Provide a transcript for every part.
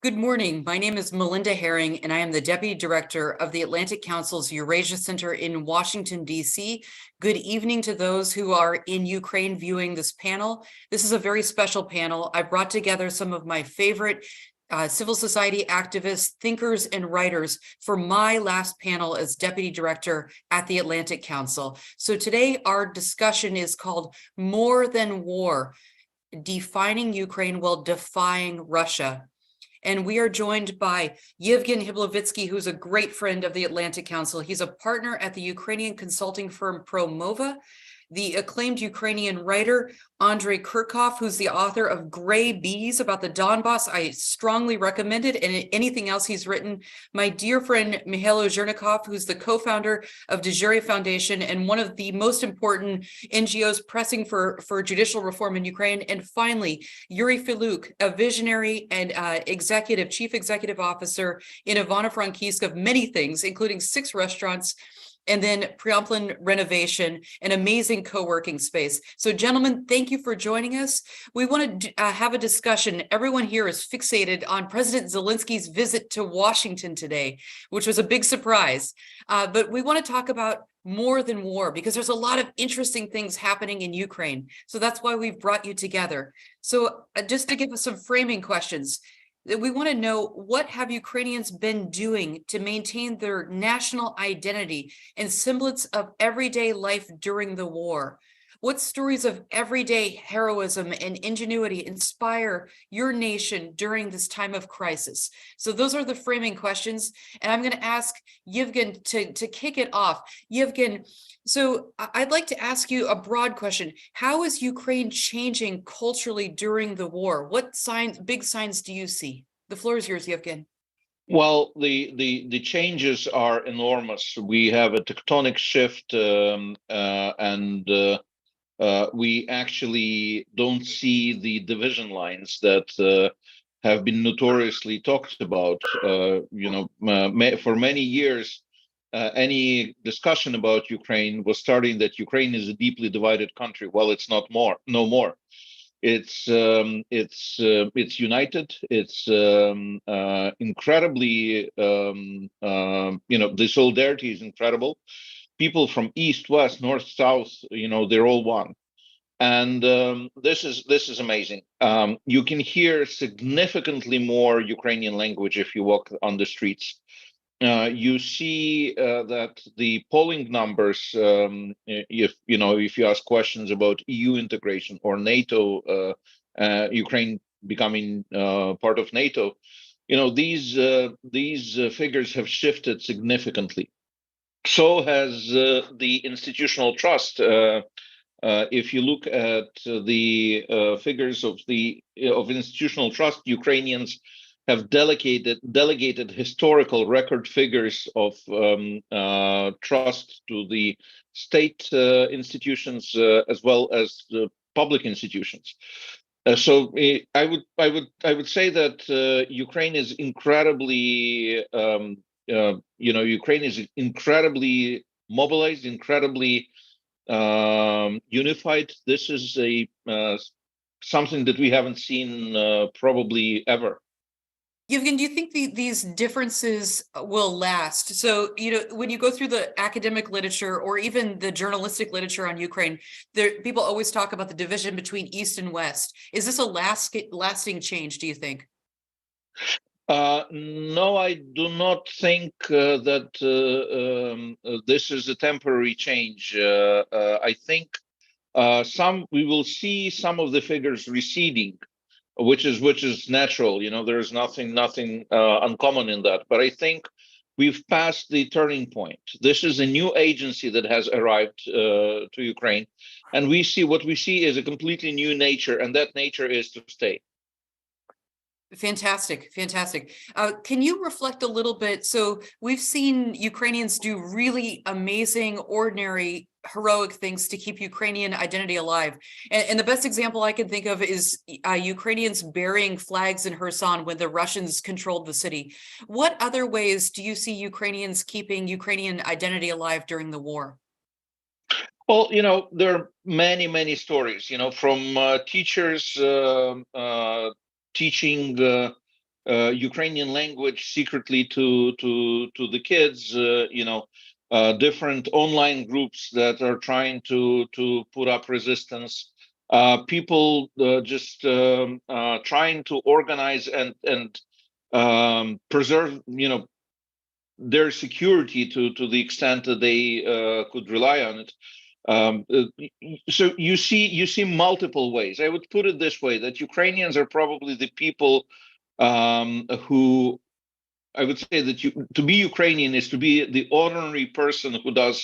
Good morning. My name is Melinda Herring, and I am the Deputy Director of the Atlantic Council's Eurasia Center in Washington, D.C. Good evening to those who are in Ukraine viewing this panel. This is a very special panel. I brought together some of my favorite civil society activists, thinkers, and writers for my last panel as Deputy Director at the Atlantic Council. So today our discussion is called More Than War, Defining Ukraine While Defying Russia. And we are joined by Yevgen Hiblovitsky, who's a great friend of the Atlantic Council. He's a partner at the Ukrainian consulting firm Promova, the acclaimed Ukrainian writer Andrei Kurkov, who's the author of Gray Bees about the Donbass. I strongly recommend it, and anything else he's written. My dear friend Mihailo Zhernikov, who's the co-founder of De Jure Foundation and one of the most important NGOs pressing for judicial reform in Ukraine. And finally, Yuri Filuk, a visionary and chief executive officer in Ivano-Frankivsk of many things, including 6 restaurants, and then Priamplin Renovation, an amazing co-working space. So gentlemen, thank you for joining us. We want to have a discussion. Everyone here is fixated on President Zelensky's visit to Washington today, which was a big surprise. But we want to talk about more than war, because there's a lot of interesting things happening in Ukraine. So that's why we've brought you together. So just to give us some framing questions, we want to know, what have Ukrainians been doing to maintain their national identity and semblance of everyday life during the war? What stories of everyday heroism and ingenuity inspire your nation during this time of crisis? So those are the framing questions. And I'm going to ask Yevgen to kick it off. Yevgen, so I'd like to ask you a broad question. How is Ukraine changing culturally during the war? What big signs do you see? The floor is yours, Yevgen. Well, the changes are enormous. We have a tectonic shift, and we actually don't see the division lines that have been notoriously talked about. For many years, any discussion about Ukraine was starting that Ukraine is a deeply divided country. Well, it's no more. It's united. It's incredibly, the solidarity is incredible. People from east, west, north, south, they're all one. And this is amazing. You can hear significantly more Ukrainian language if you walk on the streets. You see that the polling numbers, if you ask questions about EU integration or NATO, Ukraine becoming part of NATO, these figures have shifted significantly. So has the institutional trust. If you look at the figures of institutional trust, Ukrainians have delegated historical record figures of trust to the state institutions as well as the public institutions. So I would say that Ukraine is incredibly Ukraine is incredibly mobilized, incredibly unified. This is something that we haven't seen probably ever. Yevgen, do you think these differences will last? So, when you go through the academic literature or even the journalistic literature on Ukraine, people always talk about the division between East and West. Is this a lasting change, do you think? No, I do not think that this is a temporary change. I think we will see some of the figures receding, which is natural. There's nothing uncommon in that. But I think we've passed the turning point. This is a new agency that has arrived to Ukraine, and what we see is a completely new nature, and that nature is to stay. Fantastic. Can you reflect a little bit? So we've seen Ukrainians do really amazing, ordinary, heroic things to keep Ukrainian identity alive. And the best example I can think of is Ukrainians burying flags in Kherson when the Russians controlled the city. What other ways do you see Ukrainians keeping Ukrainian identity alive during the war? Well, there are many stories, from teachers teaching Ukrainian language secretly to the kids. Different online groups that are trying to put up resistance. People just trying to organize and preserve, their security to the extent that they could rely on it. So you see multiple ways. I would put it this way: that Ukrainians are probably the people who, I would say that to be Ukrainian is to be the ordinary person who does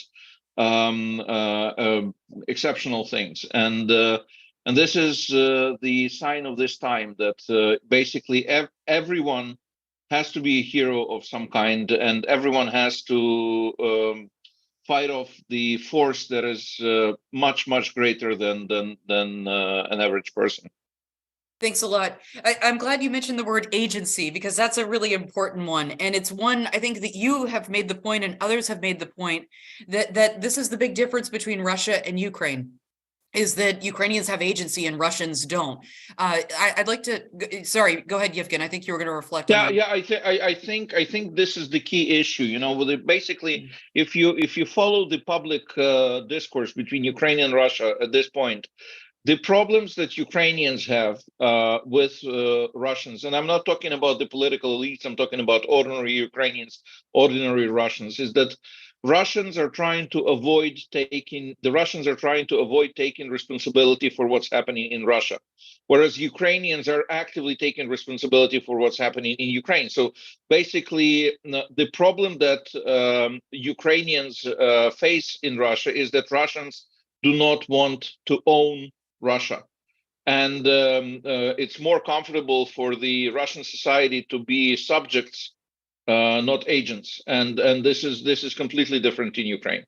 exceptional things, and this is the sign of this time, that basically everyone has to be a hero of some kind, and everyone has to fight off the force that is much greater than an average person. Thanks a lot. I'm glad you mentioned the word agency, because that's a really important one. And it's one I think that you have made the point and others have made the point that this is the big difference between Russia and Ukraine, is that Ukrainians have agency and Russians don't. I'd like to, sorry, go ahead, Yevgen. I think you were going to reflect on that. Yeah. I think this is the key issue. Basically, if you follow the public discourse between Ukraine and Russia at this point, the problems that Ukrainians have with Russians, and I'm not talking about the political elites, I'm talking about ordinary Ukrainians, ordinary Russians, is that the Russians are trying to avoid taking responsibility for what's happening in Russia, whereas Ukrainians are actively taking responsibility for what's happening in Ukraine. So basically, the problem that Ukrainians face in Russia is that Russians do not want to own Russia, and it's more comfortable for the Russian society to be subjects, not agents, and this is completely different in Ukraine.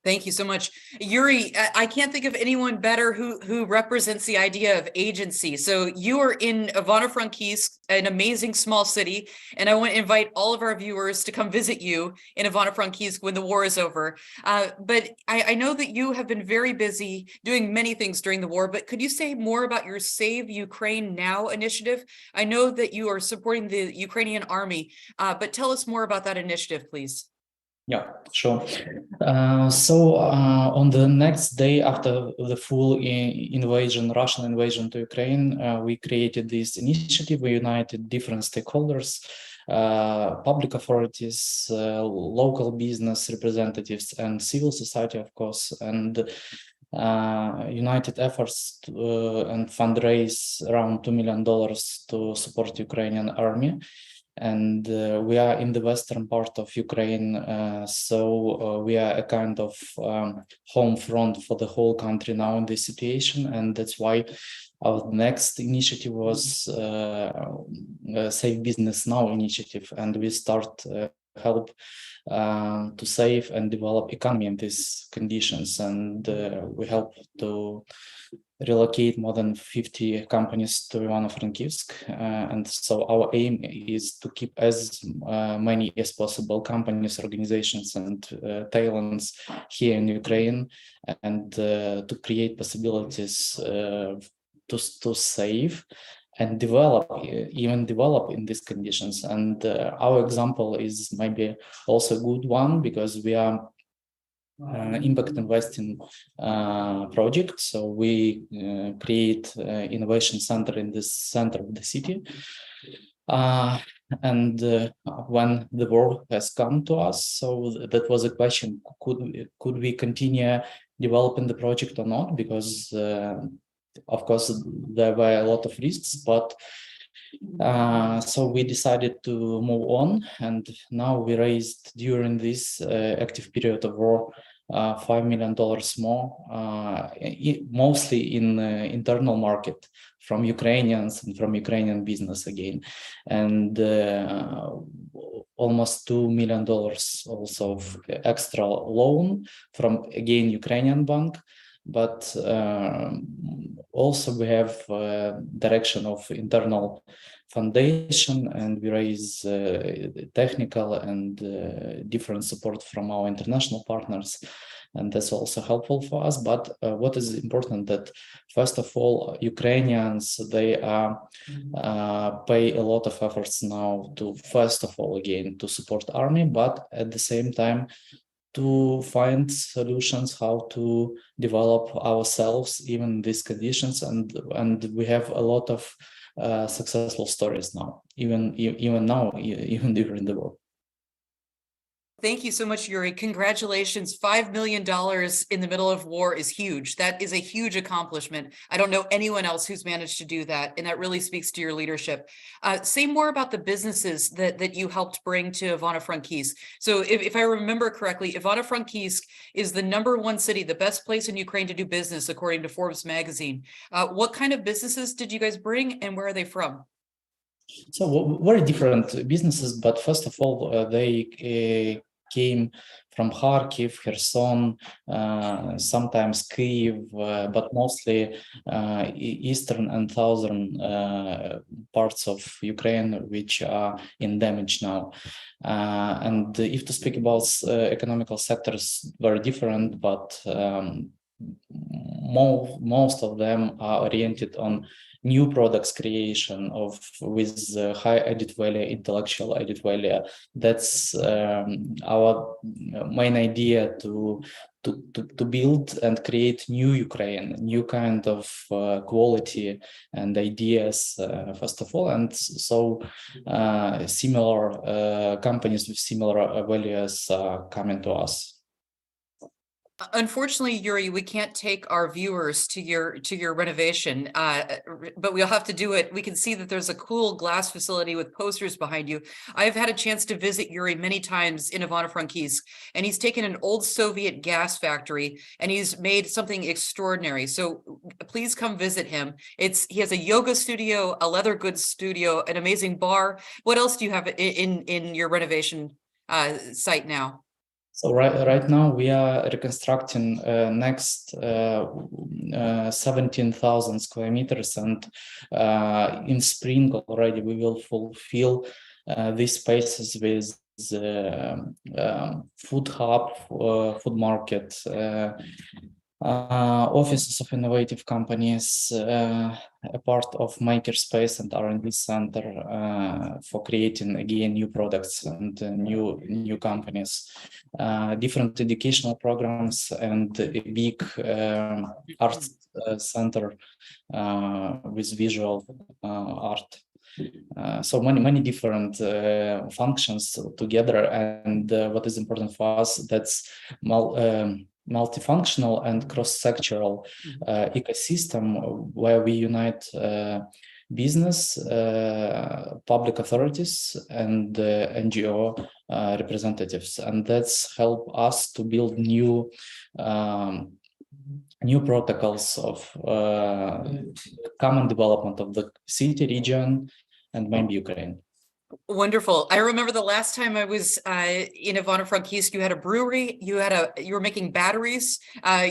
Thank you so much. Yuri, I can't think of anyone better who represents the idea of agency. So you are in Ivano-Frankivsk, an amazing small city, and I want to invite all of our viewers to come visit you in Ivano-Frankivsk when the war is over. But I know that you have been very busy doing many things during the war, but could you say more about your Save Ukraine Now initiative? I know that you are supporting the Ukrainian army, but tell us more about that initiative, please. Yeah, sure. On the next day after the full Russian invasion to Ukraine, we created this initiative. We united different stakeholders, public authorities, local business representatives, and civil society, of course, and united efforts and fundraise around $2 million to support Ukrainian army. And we are in the western part of Ukraine, so we are a kind of home front for the whole country now in this situation, and that's why our next initiative was Save Business Now initiative, and we start help to save and develop economy in these conditions, and we help to relocate more than 50 companies to Ivano-Frankivsk, and so our aim is to keep as many as possible companies, organizations, and talents here in Ukraine, and to create possibilities to save and develop in these conditions. And our example is maybe also a good one, because we are impact investing project. So we create innovation center in the center of the city. And when the war has come to us, so that was a question: could we continue developing the project or not? Because of course there were a lot of risks, but so we decided to move on, and now we raised during this active period of war $5 million more, mostly in internal market from Ukrainians and from Ukrainian business again, and almost $2 million also of extra loan from again Ukrainian bank. But also we have direction of internal foundation, and we raise technical and different support from our international partners. and that's also helpful for us. But what is important that, first of all, Ukrainians, they pay a lot of efforts now to, first of all, again, to support army, but at the same time, to find solutions how to develop ourselves even in these conditions, and we have a lot of successful stories now, even now, even during the war. Thank you so much, Yuri. Congratulations. $5 million in the middle of war is huge. That is a huge accomplishment. I don't know anyone else who's managed to do that, and that really speaks to your leadership. Say more about the businesses that you helped bring to Ivano-Frankivsk. So if I remember correctly, Ivano-Frankivsk is the #1 city, the best place in Ukraine to do business, according to Forbes magazine. What kind of businesses did you guys bring, and where are they from? So very different businesses, but first of all, they came from Kharkiv, Kherson, sometimes Kyiv, but mostly eastern and southern parts of Ukraine, which are in damage now. And if to speak about economical sectors, very different, but most of them are oriented on new products creation with high added value, intellectual added value. That's our main idea to build and create new Ukraine, new kind of quality and ideas, first of all. And so similar companies with similar values are coming to us. Unfortunately, Yuri, we can't take our viewers to your renovation, but we'll have to do it. We can see that there's a cool glass facility with posters behind you. I've had a chance to visit Yuri many times in Ivano-Frankivsk, and he's taken an old Soviet gas factory and he's made something extraordinary. So please come visit him. He has a yoga studio, a leather goods studio, an amazing bar. What else do you have in your renovation site now? So right now we are reconstructing next 17,000 square meters, and in spring already we will fulfill these spaces with food hub, food market, offices of innovative companies, a part of makerspace and R&D center for creating again new products and new companies, different educational programs, and a big art center with visual art. So many different functions together, and what is important for us, that's multifunctional and cross-sectoral ecosystem where we unite business, public authorities, and NGO representatives, and that's help us to build new protocols of common development of the city, region, and maybe Ukraine. Wonderful. I remember the last time I was in Ivano-Frankivsk, you had a brewery, you were making batteries.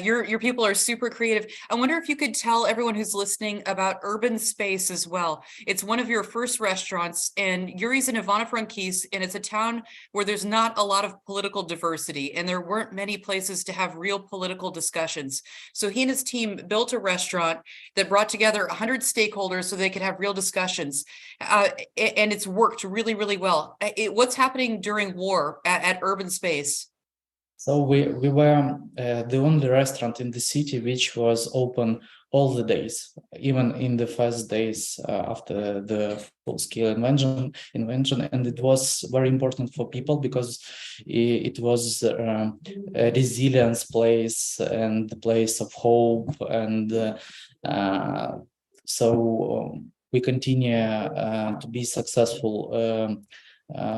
Your people are super creative. I wonder if you could tell everyone who's listening about Urban Space as well. It's one of your first restaurants, and Yuri's in Ivano-Frankivsk, and it's a town where there's not a lot of political diversity, and there weren't many places to have real political discussions. So he and his team built a restaurant that brought together 100 stakeholders so they could have real discussions, and it's worked really well. What's happening during war at Urban Space? So we were the only restaurant in the city which was open all the days, even in the first days after the full-scale invention, and it was very important for people because it was a resilience place and the place of hope, and so we continue to be successful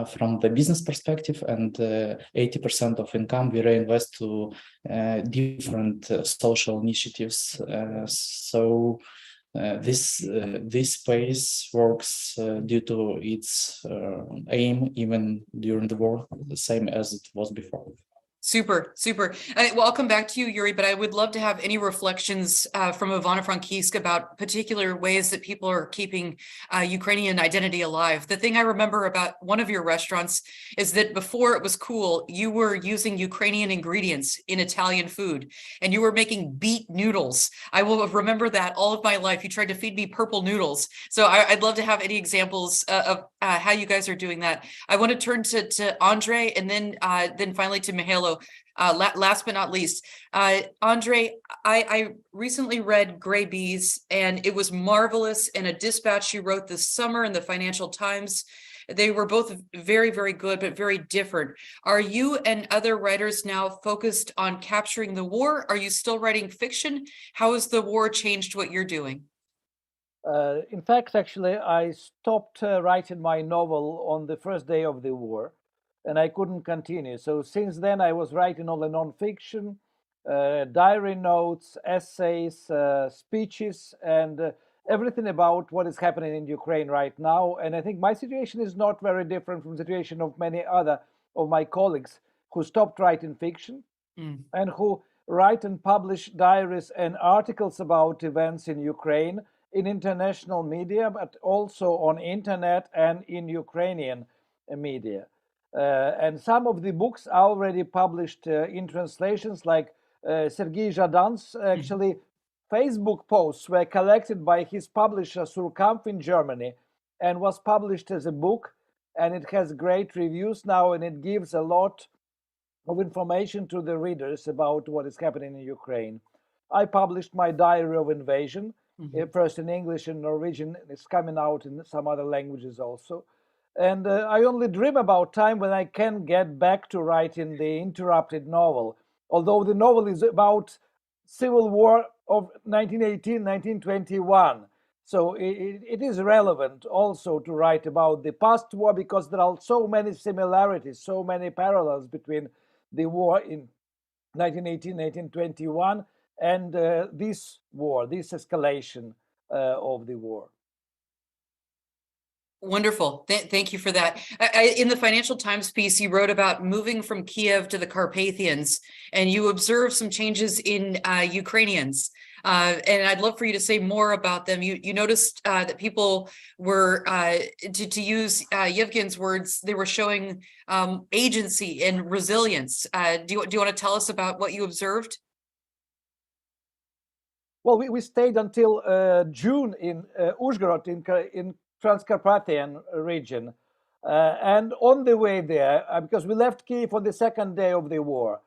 from the business perspective, and 80% of income we reinvest to different social initiatives. So this space works due to its aim even during the war, the same as it was before. Super, super. Well, I'll come back to you, Yuri, but I would love to have any reflections from Ivana Frankivsk about particular ways that people are keeping Ukrainian identity alive. The thing I remember about one of your restaurants is that before it was cool, you were using Ukrainian ingredients in Italian food, and you were making beet noodles. I will remember that all of my life. You tried to feed me purple noodles. So I'd love to have any examples of how you guys are doing that. I want to turn to Andre and then finally to Mihailo. Last but not least, Andre, I recently read Gray Bees, and it was marvelous. And a dispatch you wrote this summer in the Financial Times. They were both very, very good, but very different. Are you and other writers now focused on capturing the war? Are you still writing fiction? How has the war changed what you're doing? In fact, actually, I stopped writing my novel on the first day of the war, and I couldn't continue. So since then, I was writing all the nonfiction, diary notes, essays, speeches, and everything about what is happening in Ukraine right now. And I think my situation is not very different from the situation of many other of my colleagues who stopped writing fiction and who write and publish diaries and articles about events in Ukraine in international media, but also on internet and in Ukrainian media. And some of the books are already published in translations, like Sergei Zhadan's actually Facebook posts were collected by his publisher Surkamp in Germany and was published as a book, and it has great reviews now, and it gives a lot of information to the readers about what is happening in Ukraine. I published my diary of invasion, first in English and Norwegian. It's coming out in some other languages also. And I only dream about time when I can get back to writing the interrupted novel. Although the novel is about civil war of 1918, 1921. So it is relevant also to write about the past war because there are so many similarities, so many parallels between the war in 1918, 1921 and this war, this escalation of the war. Wonderful. Thank you for that. In the Financial Times piece, you wrote about moving from Kiev to the Carpathians, and you observed some changes in Ukrainians. And I'd love for you to say more about them. You noticed that people were, to use Yevgen's words, they were showing agency and resilience. Do you want to tell us about what you observed? Well, we stayed until June in Uzhhorod in Transcarpathian region. And on the way there, because we left Kiev on the second day of the war,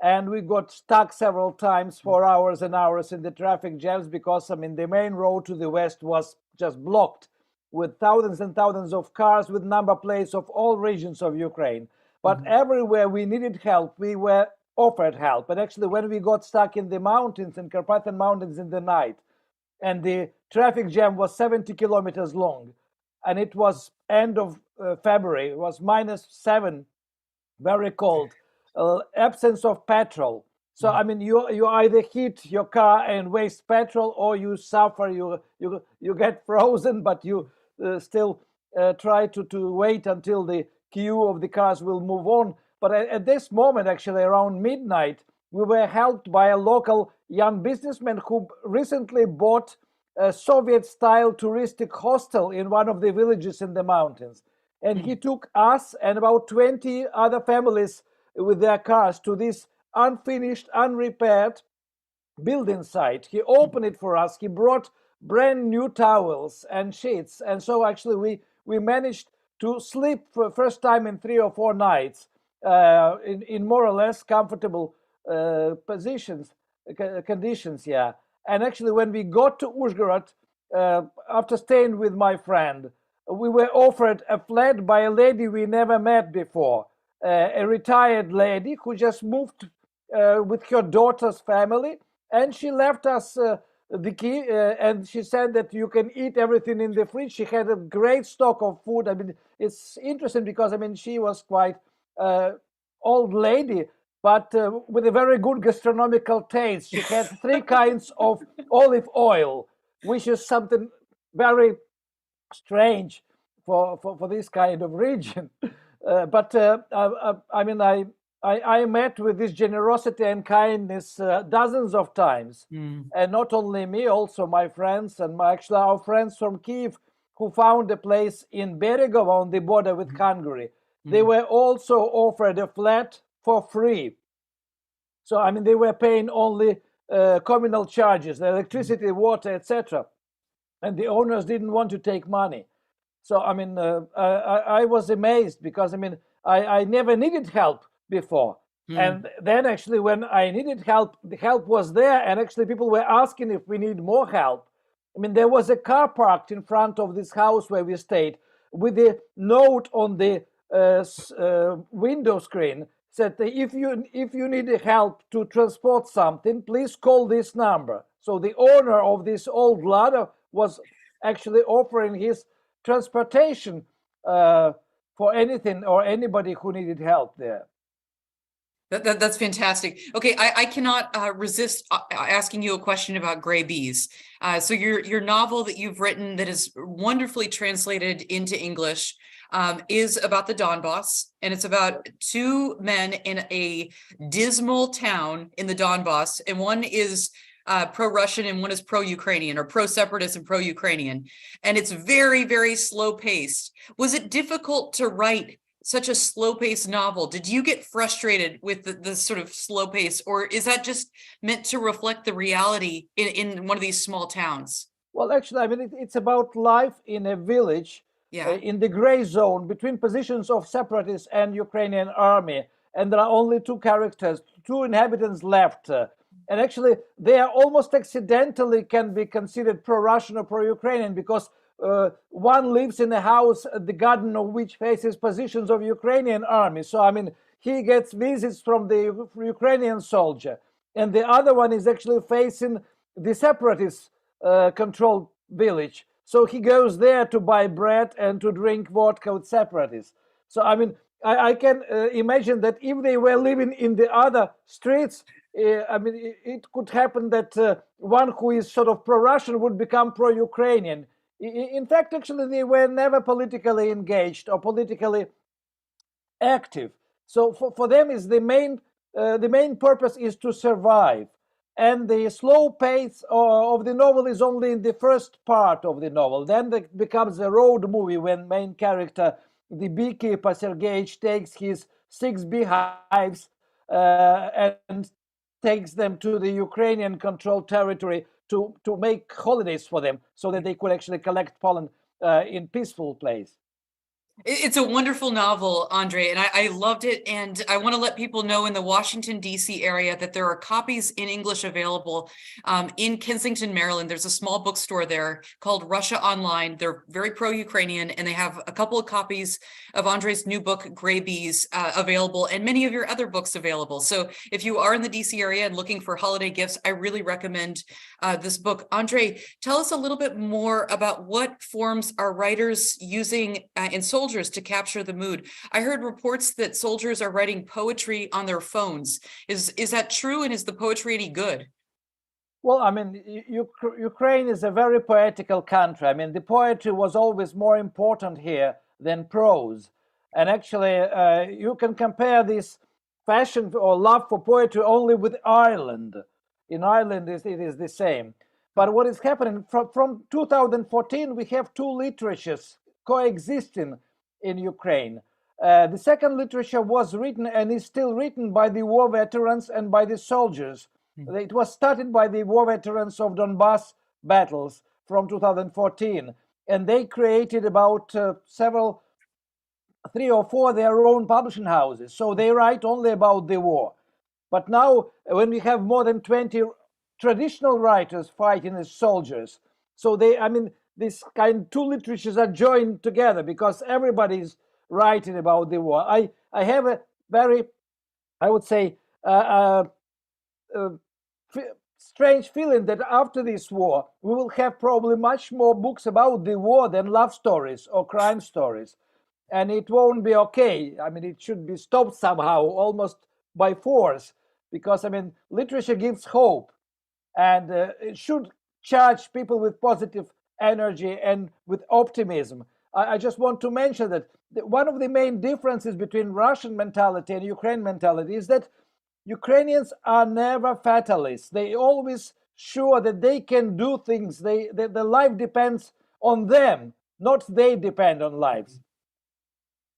and we got stuck several times for hours and hours in the traffic jams because, I mean, the main road to the west was just blocked with thousands and thousands of cars with number plates of all regions of Ukraine. But everywhere we needed help, we were offered help. And actually, when we got stuck in the mountains, in Carpathian Mountains in the night, and the traffic jam was 70 kilometers long, and it was end of February, it was -7, very cold, absence of petrol. So I mean, you either heat your car and waste petrol, or you suffer, you get frozen, but you still try to wait until the queue of the cars will move on. But at this moment, actually around midnight, we were helped by a local young businessman who recently bought a Soviet-style touristic hostel in one of the villages in the mountains. And he took us and about 20 other families with their cars to this unfinished, unrepaired building site. He opened it for us. He brought brand new towels and sheets. And so actually we managed to sleep for the first time in 3 or 4 nights in more or less comfortable conditions, yeah. And actually, when we got to Uzhhorod, after staying with my friend, we were offered a flat by a lady we never met before, a retired lady who just moved with her daughter's family, and she left us the key, and she said that you can eat everything in the fridge. She had a great stock of food. I mean, it's interesting because, I mean, she was quite old lady, but with a very good gastronomical taste. She had 3 kinds of olive oil, which is something very strange for this kind of region. But I mean, I met with this generosity and kindness dozens of times. Mm. And not only me, also my friends and actually our friends from Kiev who found a place in Beregovo on the border with Hungary. They were also offered a flat for free. So, I mean, they were paying only communal charges, the electricity, water, etc. And the owners didn't want to take money. So, I mean, I was amazed because, I mean, I never needed help before. And then actually when I needed help, the help was there. And actually people were asking if we need more help. I mean, there was a car parked in front of this house where we stayed with a note on the window screen said, if you need help to transport something, please call this number. So the owner of this old ladder was actually offering his transportation for anything or anybody who needed help there. That's fantastic. Okay, I cannot resist asking you a question about gray bees. So your novel that you've written that is wonderfully translated into English is about the Donbass, and it's about two men in a dismal town in the Donbass, and one is pro-Russian and one is pro-Ukrainian, or pro-separatist and pro-Ukrainian, and it's very, very slow-paced. Was it difficult to write such a slow-paced novel? Did you get frustrated with the sort of slow pace, or is that just meant to reflect the reality in one of these small towns? Well, actually, I mean, it's about life in a village, in the gray zone between positions of separatists and Ukrainian army. And there are only two characters, two inhabitants left. And actually, they are almost accidentally can be considered pro-Russian or pro-Ukrainian because one lives in a house, the garden of which faces positions of Ukrainian army. So, I mean, he gets visits from the Ukrainian soldier. And the other one is actually facing the separatist controlled village. So he goes there to buy bread and to drink vodka with separatists. So, I mean, I can imagine that if they were living in the other streets, I mean, it could happen that one who is sort of pro-Russian would become pro-Ukrainian. In fact, actually, they were never politically engaged or politically active. So for them, is the main purpose is to survive. And the slow pace of the novel is only in the first part of the novel. Then it becomes a road movie when main character, the beekeeper Sergeyich, takes his 6 beehives and takes them to the Ukrainian-controlled territory to make holidays for them so that they could actually collect pollen in peaceful place. It's a wonderful novel, Andre, and I loved it. And I want to let people know in the Washington, D.C. area that there are copies in English available in Kensington, Maryland. There's a small bookstore there called Russia Online. They're very pro-Ukrainian, and they have a couple of copies of Andre's new book, Gray Bees, available, and many of your other books available. So if you are in the D.C. area and looking for holiday gifts, I really recommend this book. Andre, tell us a little bit more about what forms are writers using in soldiers to capture the mood. I heard reports that soldiers are writing poetry on their phones. Is that true, and is the poetry any good? Well, I mean, Ukraine is a very poetical country. I mean, the poetry was always more important here than prose. And actually, you can compare this passion or love for poetry only with Ireland. In Ireland, it is the same. But what is happening from 2014, we have two literatures coexisting in Ukraine. The second literature was written and is still written by the war veterans and by the soldiers. It was started by the war veterans of Donbass battles from 2014, and they created about 3 or 4 their own publishing houses. So they write only about the war. But now, when we have more than 20 traditional writers fighting as soldiers, so this kind two literatures are joined together because everybody's writing about the war. I have a very, I would say, strange feeling that after this war, we will have probably much more books about the war than love stories or crime stories. And it won't be okay. I mean, it should be stopped somehow, almost by force, because, I mean, literature gives hope, and it should charge people with positive energy and with optimism. I just want to mention that one of the main differences between Russian mentality and Ukrainian mentality is that Ukrainians are never fatalists. They always sure that they can do things. The life depends on them, not they depend on lives.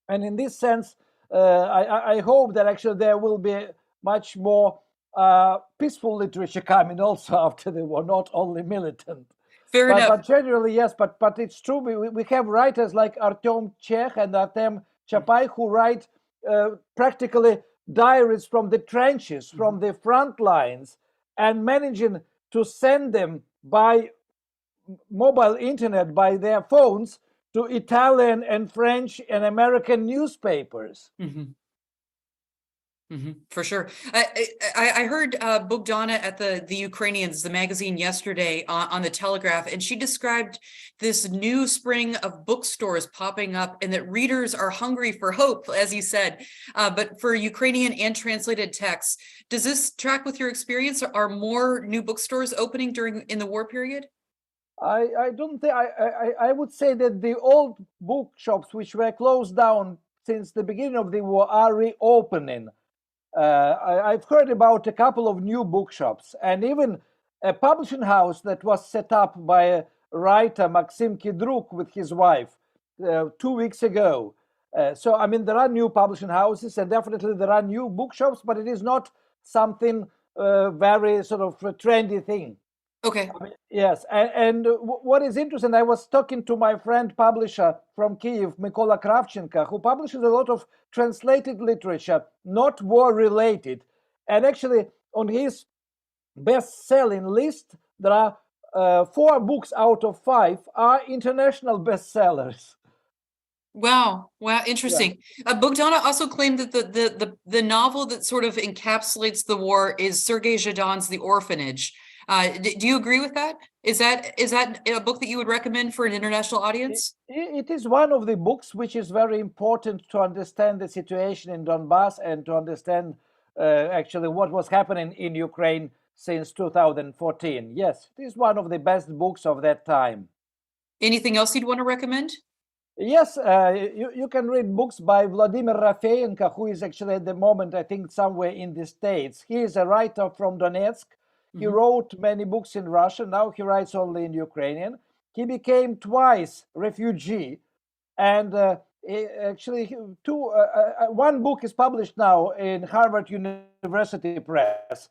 And in this sense, I hope that actually there will be much more peaceful literature coming also after the war, not only militant. Fair enough. But generally, yes, but it's true. We have writers like Artem Chekh and Artem Chapai who write practically diaries from the trenches, from the front lines, and managing to send them by mobile internet, by their phones, to Italian and French and American newspapers. For sure. I heard Bogdana at the Ukrainians, the magazine yesterday on the Telegraph, and she described this new spring of bookstores popping up and that readers are hungry for hope, as you said, but for Ukrainian and translated texts. Does this track with your experience? Are more new bookstores opening in the war period? I don't think, I would say that the old bookshops which were closed down since the beginning of the war are reopening. I've heard about a couple of new bookshops and even a publishing house that was set up by a writer, Maxim Kidruk, with his wife 2 weeks ago. So, I mean, there are new publishing houses and definitely there are new bookshops, but it is not something very sort of a trendy thing. Okay. I mean, yes, and what is interesting, I was talking to my friend publisher from Kyiv, Mykola Kravchenko, who publishes a lot of translated literature, not war-related. And actually, on his best-selling list, there are 4 books out of 5 are international bestsellers. Wow, interesting. Yeah. Bogdana also claimed that the novel that sort of encapsulates the war is Sergei Zhadan's The Orphanage. Do you agree with that? Is that a book that you would recommend for an international audience? It is one of the books which is very important to understand the situation in Donbass and to understand actually what was happening in Ukraine since 2014. Yes, it is one of the best books of that time. Anything else you'd want to recommend? Yes, you can read books by Vladimir Rafeyenko, who is actually at the moment, I think, somewhere in the States. He is a writer from Donetsk. He wrote many books in Russian. Now he writes only in Ukrainian. He became twice refugee. And actually, one book is published now in Harvard University Press.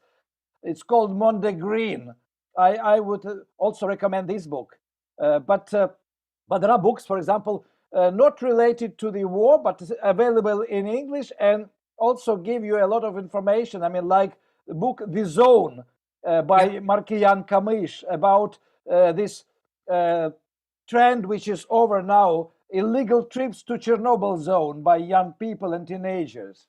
It's called Monday Green. I would also recommend this book. But there are books, for example, not related to the war, but available in English and also give you a lot of information. I mean, like the book The Zone by Markian Kamish about this trend which is over now, illegal trips to Chernobyl zone by young people and teenagers.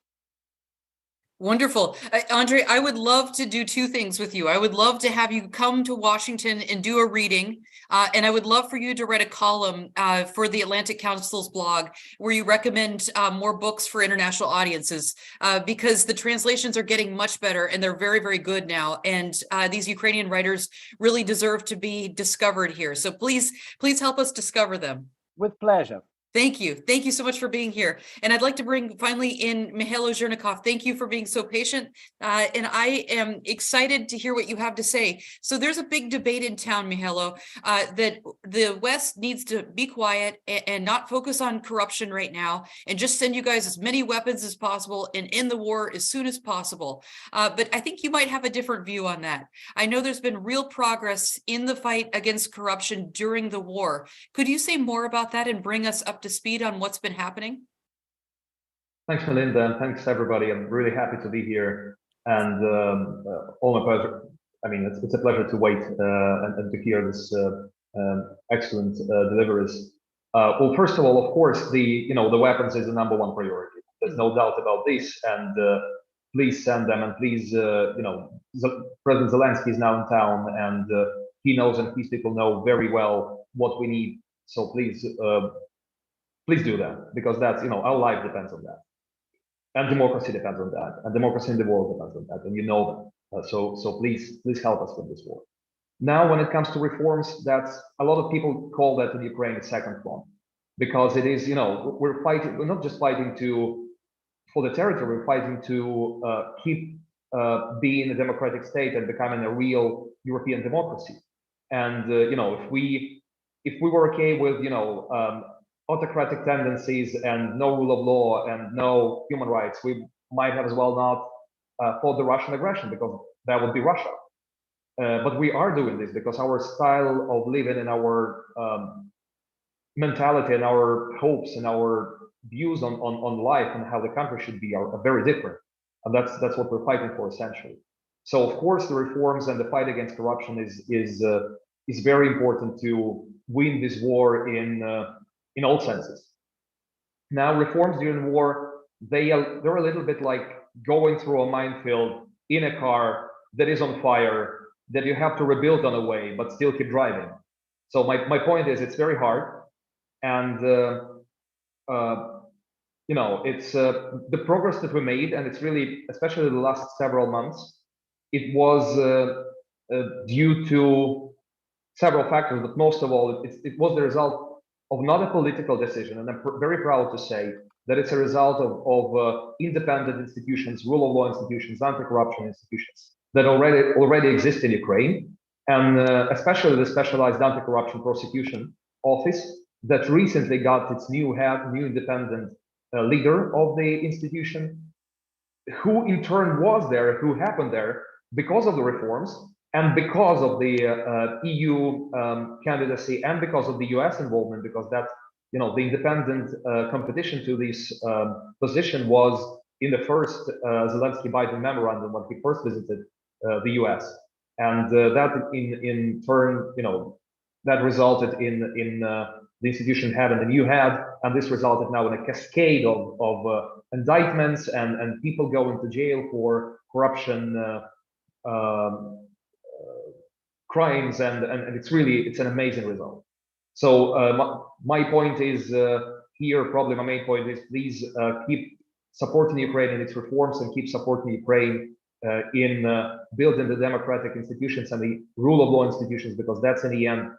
Wonderful. Andrei, I would love to do 2 things with you. I would love to have you come to Washington and do a reading. And I would love for you to write a column for the Atlantic Council's blog where you recommend more books for international audiences because the translations are getting much better and they're very, very good now. And these Ukrainian writers really deserve to be discovered here. So please help us discover them. With pleasure. Thank you. Thank you so much for being here. And I'd like to bring finally in Mihailo Zhernikov. Thank you for being so patient. And I am excited to hear what you have to say. So there's a big debate in town, Mihailo, that the West needs to be quiet and not focus on corruption right now and just send you guys as many weapons as possible and end the war as soon as possible. But I think you might have a different view on that. I know there's been real progress in the fight against corruption during the war. Could you say more about that and bring us up to speed on what's been happening? Thanks, Melinda, and thanks everybody. I'm really happy to be here, and all my pleasure. I mean, it's a pleasure to wait and to hear this excellent deliveries. Well, first of all, of course, the weapons is the #1 priority. There's no doubt about this, and please send them, and please, President Zelensky is now in town, and he knows, and his people know very well what we need. So please. Please do that, because that's, our life depends on that. And democracy depends on that. And democracy in the world depends on that. And you know that. So please help us with this war. Now, when it comes to reforms, that's a lot of people call that in Ukraine the second front. because it is, we're fighting, we're not just fighting for the territory, we're fighting to keep being a democratic state and becoming a real European democracy. And if we were okay with autocratic tendencies and no rule of law and no human rights, we might have as well not fought the Russian aggression, because that would be Russia. But we are doing this because our style of living and our mentality and our hopes and our views on life and how the country should be are very different. And that's what we're fighting for, essentially. So of course the reforms and the fight against corruption is very important to win this war in all senses. Now, reforms during war, they're a little bit like going through a minefield in a car that is on fire, that you have to rebuild on the way, but still keep driving. So my point is, it's very hard, and it's the progress that we made, and it's really, especially the last several months, it was due to several factors, but most of all, it was the result of not a political decision, and I'm very proud to say that it's a result of independent institutions, rule of law institutions, anti-corruption institutions that already exist in Ukraine, and especially the specialized anti-corruption prosecution office that recently got its new independent leader of the institution, who in turn was there, who happened there because of the reforms and because of the EU candidacy and because of the US involvement, because that, the independent competition to this position was in the first Zelensky-Biden memorandum when he first visited the US. And that in turn, that resulted in the institution having a new head, and this resulted now in a cascade of indictments and people going to jail for corruption crimes, and it's an amazing result. So my point is here, probably my main point is, please keep supporting Ukraine in its reforms and keep supporting Ukraine in building the democratic institutions and the rule of law institutions, because that's in the end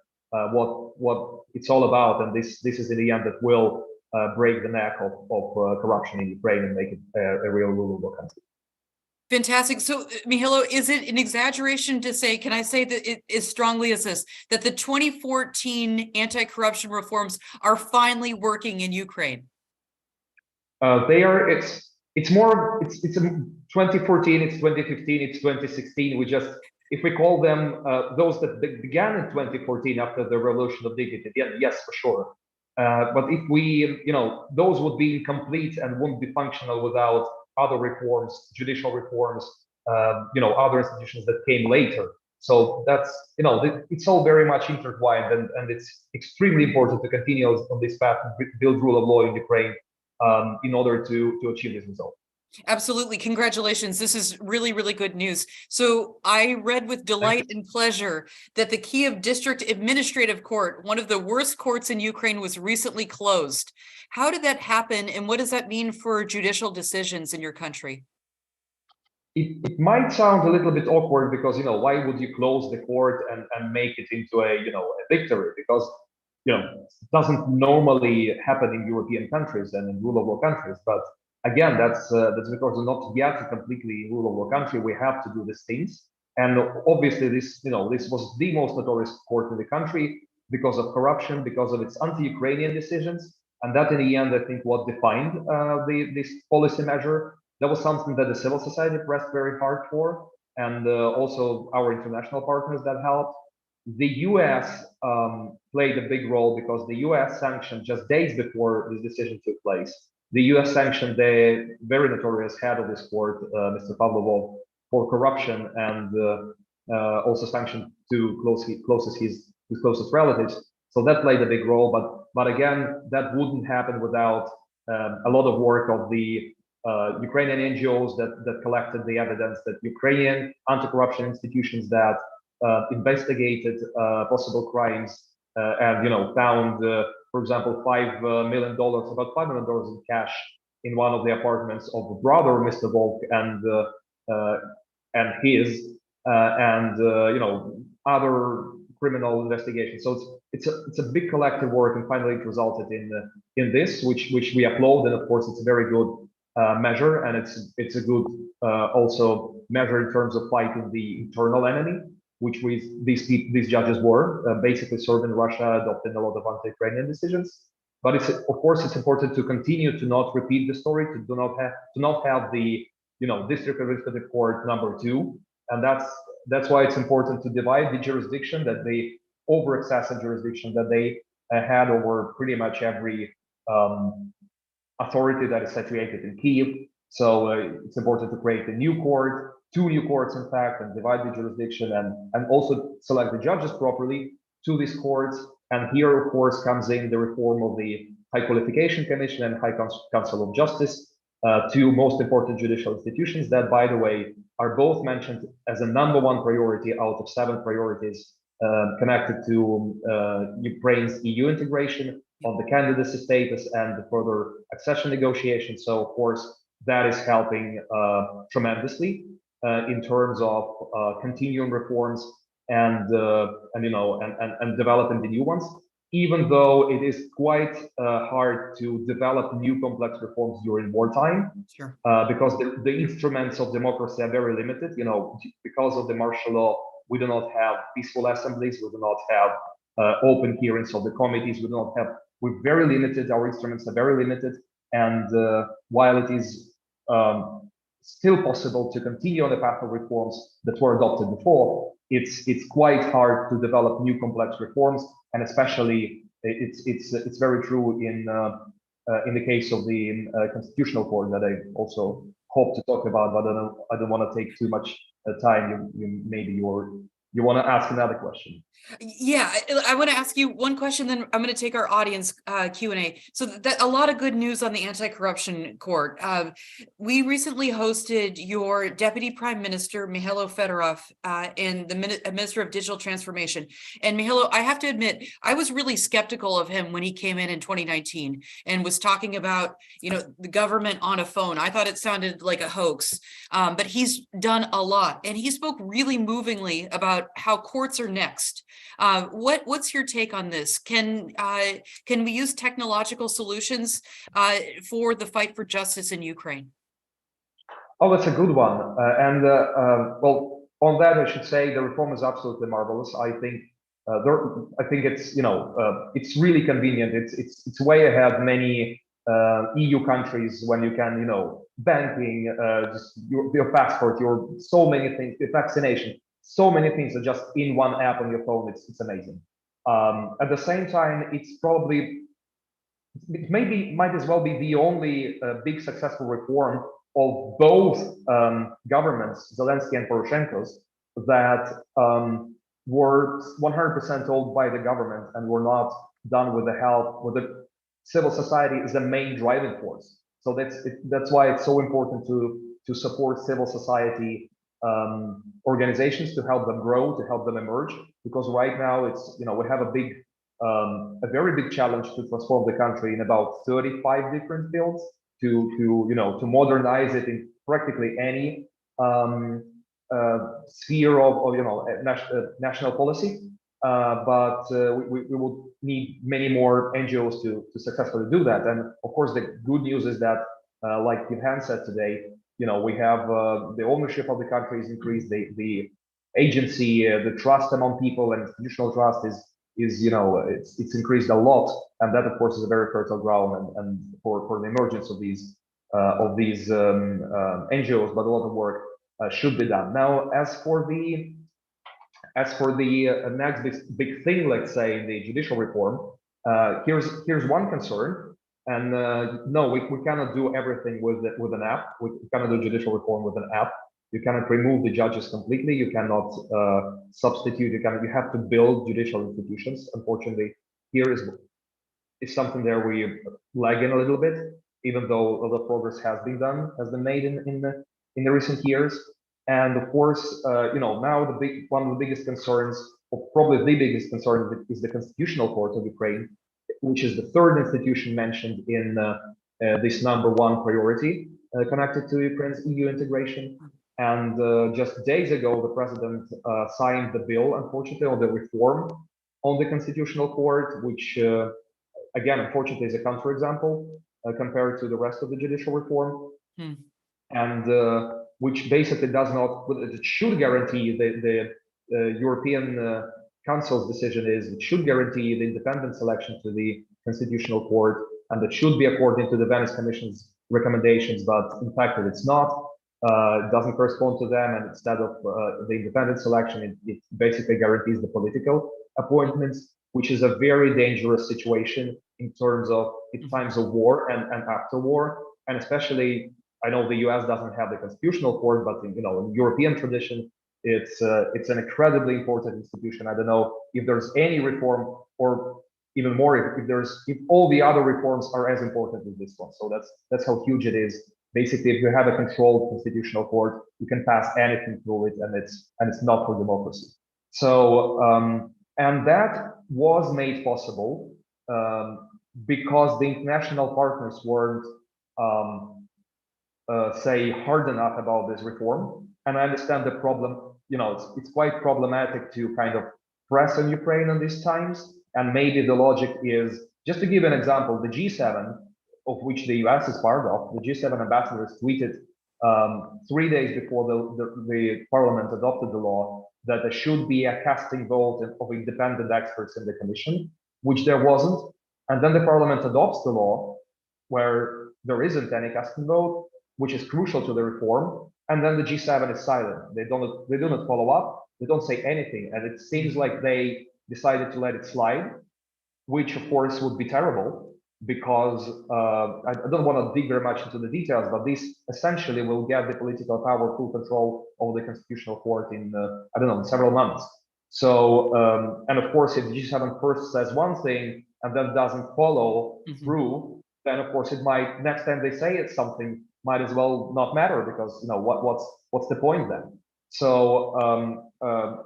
what it's all about, and this is in the end that will break the neck of corruption in Ukraine and make it a real rule of law country. Fantastic. So, Mihailo, is it an exaggeration to say, can I say that it as strongly as this, that the 2014 anti-corruption reforms are finally working in Ukraine? They are, it's more, it's 2014, it's 2015, it's 2016. If we call them those that began in 2014 after the revolution of dignity, yes, for sure. But if we, those would be incomplete and wouldn't be functional without other reforms, judicial reforms, other institutions that came later. So that's, it's all very much intertwined, and it's extremely important to continue on this path and build rule of law in Ukraine in order to achieve this result. Absolutely. Congratulations. This is really, really good news. So I read with delight and pleasure that the Kyiv District Administrative Court, one of the worst courts in Ukraine, was recently closed. How did that happen, and what does that mean for judicial decisions in your country? It might sound a little bit awkward because, why would you close the court and make it into a victory? Because, it doesn't normally happen in European countries and in rule of law countries. But again, that's because we're not yet a completely rule of law country. We have to do these things. And obviously this was the most notorious court in the country because of corruption, because of its anti-Ukrainian decisions. And that in the end, I think, what defined this policy measure. That was something that the civil society pressed very hard for, and also our international partners that helped. The US played a big role because the US sanctioned, just days before this decision took place, the US sanctioned the very notorious head of this court, Mr. Pavlovov, for corruption, and also sanctioned his closest relatives. So that played a big role, but again, that wouldn't happen without a lot of work of the Ukrainian NGOs that collected the evidence, that Ukrainian anti-corruption institutions that investigated possible crimes and found, for example, $5 million, about $5 million in cash in one of the apartments of the brother, Mr. Volk, and his, and other criminal investigation. So it's a big collective work, and finally it resulted in this, which we applaud, and of course it's a very good measure, and it's a good also measure in terms of fighting the internal enemy, which these judges were basically serving Russia, adopting a lot of anti-Ukrainian decisions. But of course it's important to continue to not repeat the story, to not have the district administrative court number 2, and that's why it's important to divide the jurisdiction, that they over excessive jurisdiction that they had over pretty much every authority that is situated in Kyiv. So it's important to create a new court, 2 new courts in fact, and divide the jurisdiction, and also select the judges properly to these courts. And here, of course, comes in the reform of the High Qualification Commission and High Council of Justice, 2 most important judicial institutions that, by the way, are both mentioned as a #1 priority out of 7 priorities connected to Ukraine's EU integration, on the candidacy status, and the further accession negotiations. So, of course, that is helping tremendously in terms of continuing reforms and developing the new ones. Even though it is quite hard to develop new complex reforms during wartime, Sure. Because the instruments of democracy are very limited. Because of the martial law, we do not have peaceful assemblies, we do not have open hearings of the committees, we're very limited, our instruments are very limited, and while it is still possible to continue on the path of reforms that were adopted before, it's quite hard to develop new complex reforms, and especially it's very true in the case of the Constitutional Court that I also hope to talk about, but I don't want to take too much time. You want to ask another question? Yeah, I want to ask you one question, then I'm going to take our audience Q&A. So that a lot of good news on the anti-corruption court. We recently hosted your Deputy Prime Minister, Mihailo Fedorov, and the Minister of Digital Transformation. And Mihailo, I have to admit, I was really skeptical of him when he came in 2019 and was talking about, the government on a phone. I thought it sounded like a hoax, but he's done a lot. And he spoke really movingly about how courts are next. What's your take on this? Can we use technological solutions for the fight for justice in Ukraine? Oh, that's a good one. Well, on that, I should say the reform is absolutely marvelous. I think it's really convenient. It's way ahead many EU countries when you can, banking, just your passport, so many things, your vaccination. So many things are just in one app on your phone. It's amazing. At the same time, might as well be the only big successful reform of both governments, Zelensky and Poroshenko's, that were 100% owned by the government and were not done with the help, with the civil society is the main driving force. So that's why it's so important to support civil society organizations, to help them grow, to help them emerge, because right now we have a very big challenge to transform the country in about 35 different fields, to modernize it in practically any sphere of national policy. But we would need many more NGOs to successfully do that. And of course, the good news is that, like Yevhen said today, we have the ownership of the country is increased, the agency, the trust among people and institutional trust is it's increased a lot, and that of course is a very fertile ground and for the emergence of these NGOs, but a lot of work should be done. Now, as for the next big thing, let's say the judicial reform, here's one concern. And no, we cannot do everything with an app. We cannot do judicial reform with an app. You cannot remove the judges completely. You cannot substitute. You have to build judicial institutions. Unfortunately, here is something there we lag in a little bit, even though a lot of progress has been made in the recent years. And of course, now one of the biggest concerns, or probably the biggest concern, is the Constitutional Court of Ukraine, which is the third institution mentioned in this #1 priority connected to Ukraine's EU integration. And just days ago, the president signed the bill, unfortunately, on the reform on the constitutional court, which, again, unfortunately, is a counterexample compared to the rest of the judicial reform. And which basically does not, it should guarantee the European Council's decision is it should guarantee the independent selection to the Constitutional Court, and it should be according to the Venice Commission's recommendations, but in fact it's not. It doesn't correspond to them, and instead of the independent selection, it basically guarantees the political appointments, which is a very dangerous situation in terms of in times of war and after war, and especially. I know the U.S. doesn't have the constitutional court, but in European tradition, it's an incredibly important institution. I don't know if there's any reform, or even more if all the other reforms are as important as this one. So that's how huge it is. Basically, if you have a controlled constitutional court, you can pass anything through it, and it's not for democracy. So and that was made possible because the international partners weren't. Say hard enough about this reform, and I understand the problem. It's quite problematic to kind of press on Ukraine in these times, and maybe the logic is just to give an example. The G7, of which the US is part of, the G7 ambassadors tweeted 3 days before the parliament adopted the law that there should be a casting vote of independent experts in the commission, which there wasn't, and then the parliament adopts the law where there isn't any casting vote, which is crucial to the reform, and then the G7 is silent. They do not follow up. They don't say anything, and it seems like they decided to let it slide, which of course would be terrible because I don't want to dig very much into the details, but this essentially will get the political power, full control of the constitutional court in I don't know, in several months. So and of course, if the G7 first says one thing and then doesn't follow through, then of course it might next time they say it's something. Might as well not matter because what's the point then? So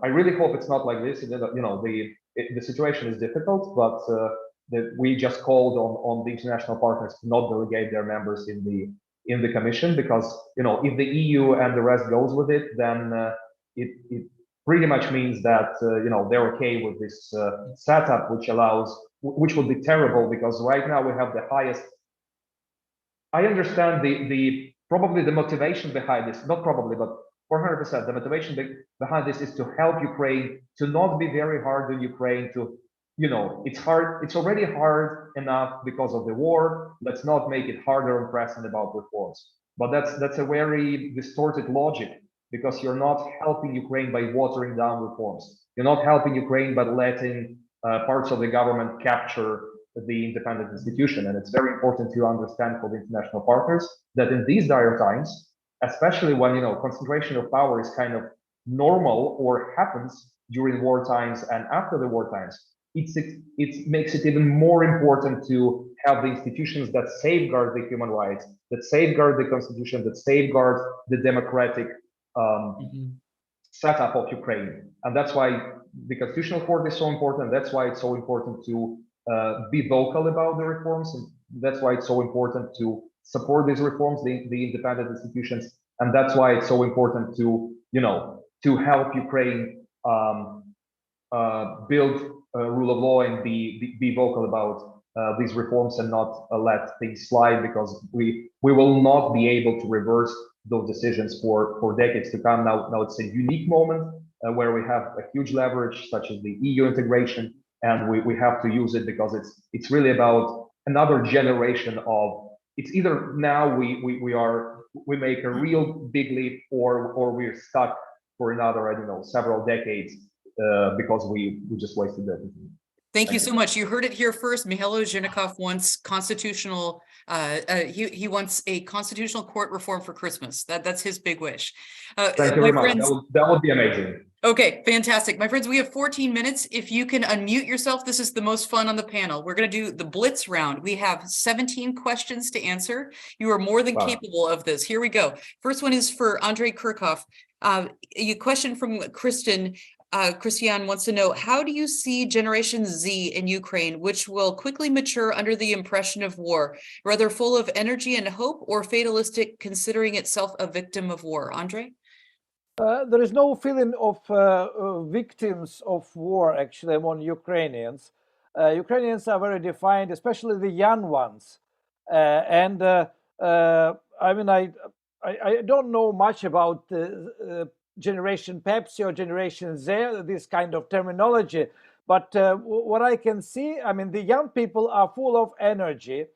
I really hope it's not like this. The situation is difficult, but we just called on the international partners to not delegate their members in the commission because if the EU and the rest goes with it, then it pretty much means that they're okay with this setup, which would be terrible because right now we have the highest. I understand probably the motivation behind this, not probably, but 400%, the motivation behind this is to help Ukraine, to not be very hard on Ukraine, it's hard, it's already hard enough because of the war, let's not make it harder and pressing about reforms. But that's a very distorted logic because you're not helping Ukraine by watering down reforms. You're not helping Ukraine by letting parts of the government capture the independent institution. And it's very important to understand for the international partners that in these dire times, especially when concentration of power is kind of normal or happens during war times and after the war times, it makes it even more important to have the institutions that safeguard the human rights, that safeguard the constitution, that safeguard the democratic setup of Ukraine. And that's why the constitutional court is so important. That's why it's so important to be vocal about the reforms, and that's why it's so important to support these reforms, the independent institutions, and that's why it's so important to help Ukraine build rule of law and be vocal about these reforms and not let things slide because we will not be able to reverse those decisions for decades to come. Now it's a unique moment where we have a huge leverage such as the EU integration. And we have to use it because it's really about another generation of. It's either now we make a real big leap or we're stuck for another several decades because we just wasted everything. Thank you so much. You heard it here first. Mikhailo Zhirnikov wants constitutional. He wants a constitutional court reform for Christmas. That's his big wish. Thank you very much. That would be amazing. Okay, fantastic. My friends, we have 14 minutes. If you can unmute yourself, this is the most fun on the panel. We're going to do the blitz round. We have 17 questions to answer. You are more than capable of this. Here we go. First one is for Andrei Kurkov. A question from Kristen. Christiane wants to know, how do you see Generation Z in Ukraine, which will quickly mature under the impression of war, rather full of energy and hope or fatalistic, considering itself a victim of war? Andrei? There is no feeling of victims of war actually among Ukrainians. Ukrainians are very defiant, especially the young ones. And I mean, I don't know much about the Generation Pepsi or Generation Z, this kind of terminology. But what I can see, I mean, the young people are full of energy,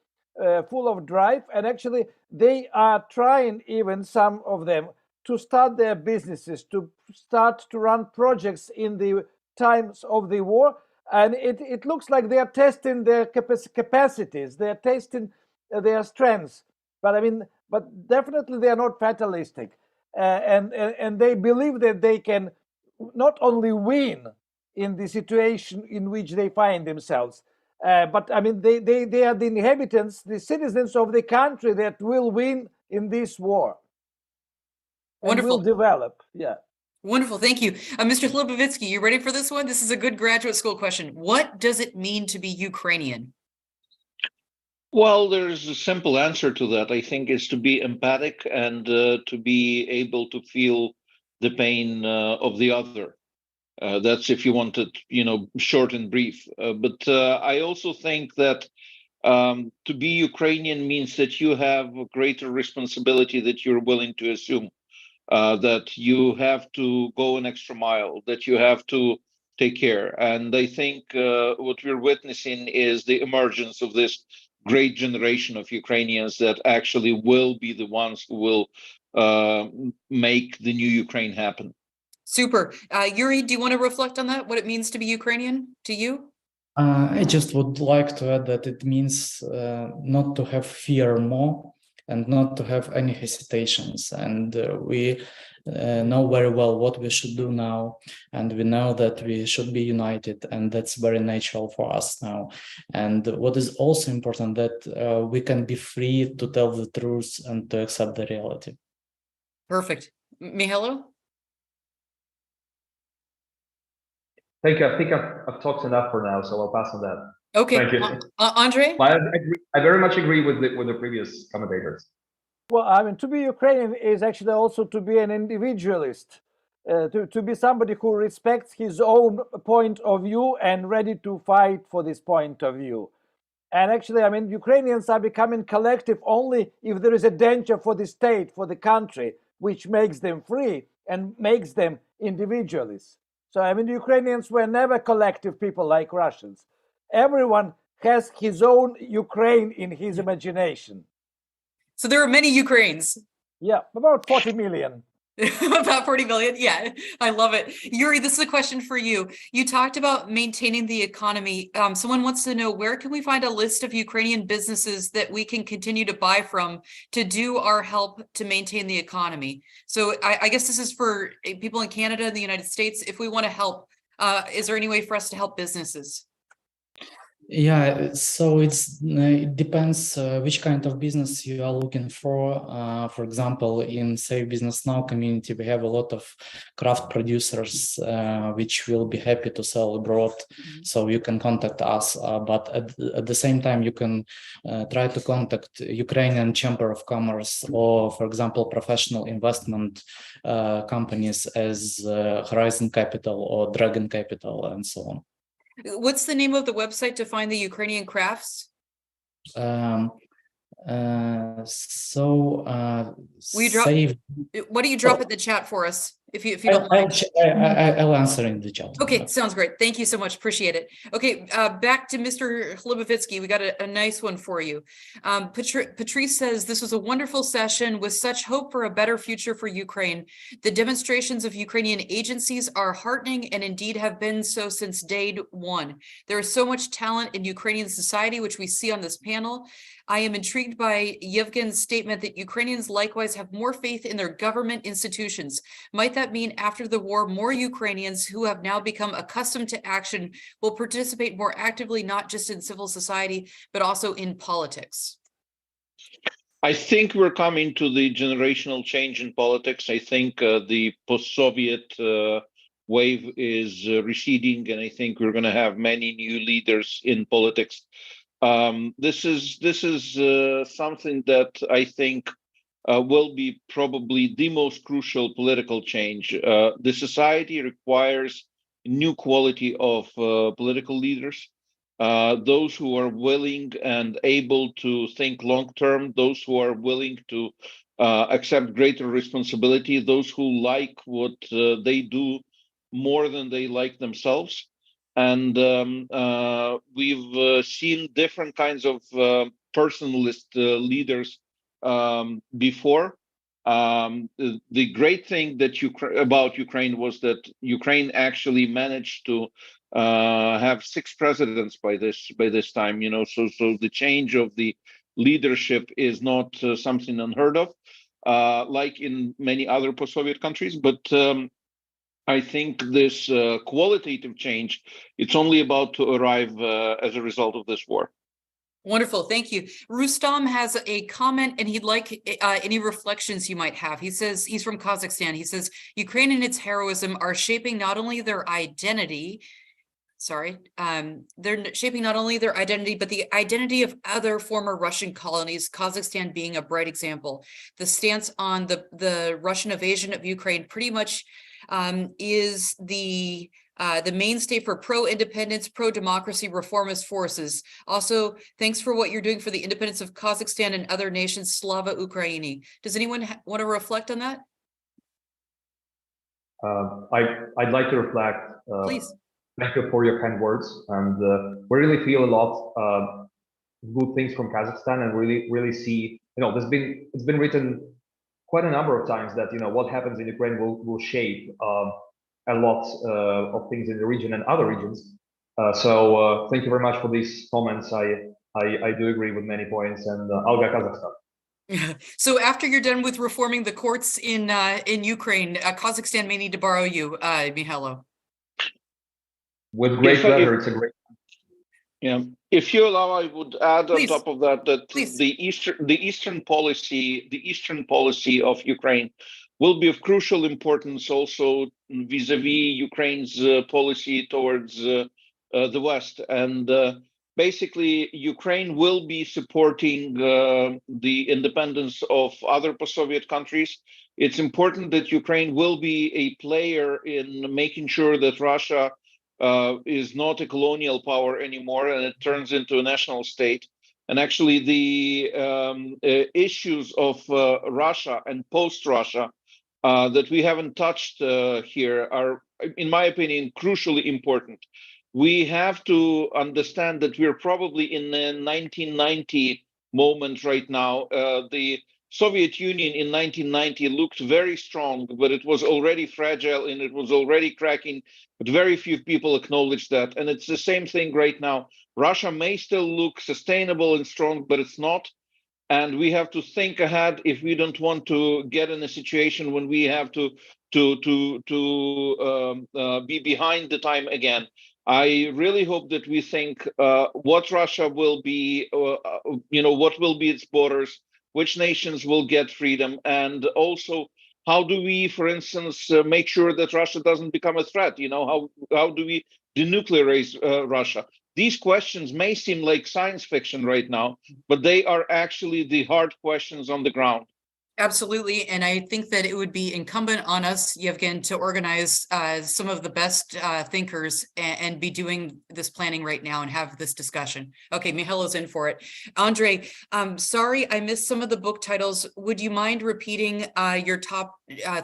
full of drive, and actually they are trying, even some of them, to start their businesses, to start to run projects in the times of the war. And it looks like they are testing their capacities, they are testing their strengths. But I mean, but definitely they are not fatalistic. And they believe that they can not only win in the situation in which they find themselves, but I mean, they are the inhabitants, the citizens of the country that will win in this war and will Wonderful. develop. Yeah. Wonderful. Thank you. Mr. Hlubovitsky, you ready for this one? This is a good graduate school question. What does it mean to be Ukrainian? Well, there's a simple answer to that. I think is to be empathic and to be able to feel the pain of the other. That's if you want it, short and brief. But I also think that to be Ukrainian means that you have a greater responsibility that you're willing to assume, that you have to go an extra mile, that you have to take care. And I think what we're witnessing is the emergence of this great generation of Ukrainians that actually will be the ones who will make the new Ukraine happen. Super. Yuri, do you want to reflect on that? What it means to be Ukrainian to you? I just would like to add that it means not to have fear more and not to have any hesitations. And we know very well what we should do now. And we know that we should be united. And that's very natural for us now. And what is also important that we can be free to tell the truth and to accept the reality. Perfect. Mihailo? Thank you. I think I've talked enough for now, so I'll pass on that. Okay. Thank you. Andre? I very much agree with the previous commentators. Well, I mean, to be Ukrainian is actually also to be an individualist, to be somebody who respects his own point of view and ready to fight for this point of view. And actually, I mean, Ukrainians are becoming collective only if there is a danger for the state, for the country, which makes them free and makes them individualists. So, I mean, the Ukrainians were never collective people like Russians. Everyone has his own Ukraine in his imagination. So there are many Ukraines. Yeah, about 40 million. About 40 million. Yeah, I love it. Yuri, this is a question for you. You talked about maintaining the economy. Someone wants to know, where can we find a list of Ukrainian businesses that we can continue to buy from to do our help to maintain the economy? So I guess this is for people in Canada and the United States. If we want to help, is there any way for us to help businesses? Yeah, so it depends which kind of business you are looking for. For example, in Save Business Now community, we have a lot of craft producers which will be happy to sell abroad. So you can contact us, but at the same time, you can try to contact Ukrainian Chamber of Commerce or, for example, professional investment companies as Horizon Capital or Dragon Capital and so on. What's the name of the website to find the Ukrainian crafts? Will you drop? Why don't you drop it in the chat for us, if you don't mind? I'll answer in the chat. Okay, sounds great. Thank you so much. Appreciate it. Okay, back to Mr. Hlubovitsky. We got a nice one for you. Patrice says, this was a wonderful session with such hope for a better future for Ukraine. The demonstrations of Ukrainian agencies are heartening and indeed have been so since day one. There is so much talent in Ukrainian society, which we see on this panel. I am intrigued by Yevgen's statement that Ukrainians likewise have more faith in their government institutions. Might that mean after the war, more Ukrainians who have now become accustomed to action will participate more actively, not just in civil society, but also in politics? I think we're coming to the generational change in politics. I think the post-Soviet wave is receding, and I think we're going to have many new leaders in politics. This is something that I think will be probably the most crucial political change. The society requires new quality of political leaders, those who are willing and able to think long term, those who are willing to accept greater responsibility, those who like what they do more than they like themselves. And we've seen different kinds of personalist leaders before. The great thing that about Ukraine was that Ukraine actually managed to have 6 presidents by this time. So the change of the leadership is not something unheard of, like in many other post-Soviet countries. But I think this qualitative change, it's only about to arrive as a result of this war. Wonderful, thank you. Rustam has a comment and he'd like any reflections you might have. He says, he's from Kazakhstan. He says, Ukraine and its heroism are shaping not only their identity, they're shaping not only their identity, but the identity of other former Russian colonies, Kazakhstan being a bright example. The stance on the Russian invasion of Ukraine pretty much is the mainstay for pro-independence, pro-democracy reformist forces. Also, thanks for what you're doing for the independence of Kazakhstan and other nations, Slava Ukraini. Does anyone want to reflect on that? I'd like to reflect. Please. Thank you for your kind words. And we really feel a lot of good things from Kazakhstan, and really see, it's been written quite a number of times that, what happens in Ukraine will shape a lot of things in the region and other regions. So thank you very much for these comments. I do agree with many points, and Alga Kazakhstan. So after you're done with reforming the courts in Ukraine, Kazakhstan may need to borrow you, Mihailo. With great pleasure. It's a great. Yeah, if you allow, I would add Please. on top of that Please. the eastern policy of Ukraine will be of crucial importance also vis-a-vis Ukraine's policy towards the West. And basically, Ukraine will be supporting the independence of other post-Soviet countries. It's important that Ukraine will be a player in making sure that Russia is not a colonial power anymore, and it turns into a national state. And actually, the issues of Russia and post-Russia that we haven't touched here are, in my opinion, crucially important. We have to understand that we're probably in the 1990 moment right now. The Soviet Union in 1990 looked very strong, but it was already fragile and it was already cracking, but very few people acknowledge that. And it's the same thing right now. Russia may still look sustainable and strong, but it's not. And we have to think ahead if we don't want to get in a situation when we have to be behind the time again. I really hope that we think what Russia will be, what will be its borders, which nations will get freedom, and also how do we, for instance, make sure that Russia doesn't become a threat? How do we denuclearize Russia? These questions may seem like science fiction right now, but they are actually the hard questions on the ground. Absolutely. And I think that it would be incumbent on us, Yevgen, to organize some of the best thinkers and be doing this planning right now and have this discussion. Okay, Mihailo's in for it. Andre, sorry, I missed some of the book titles. Would you mind repeating your top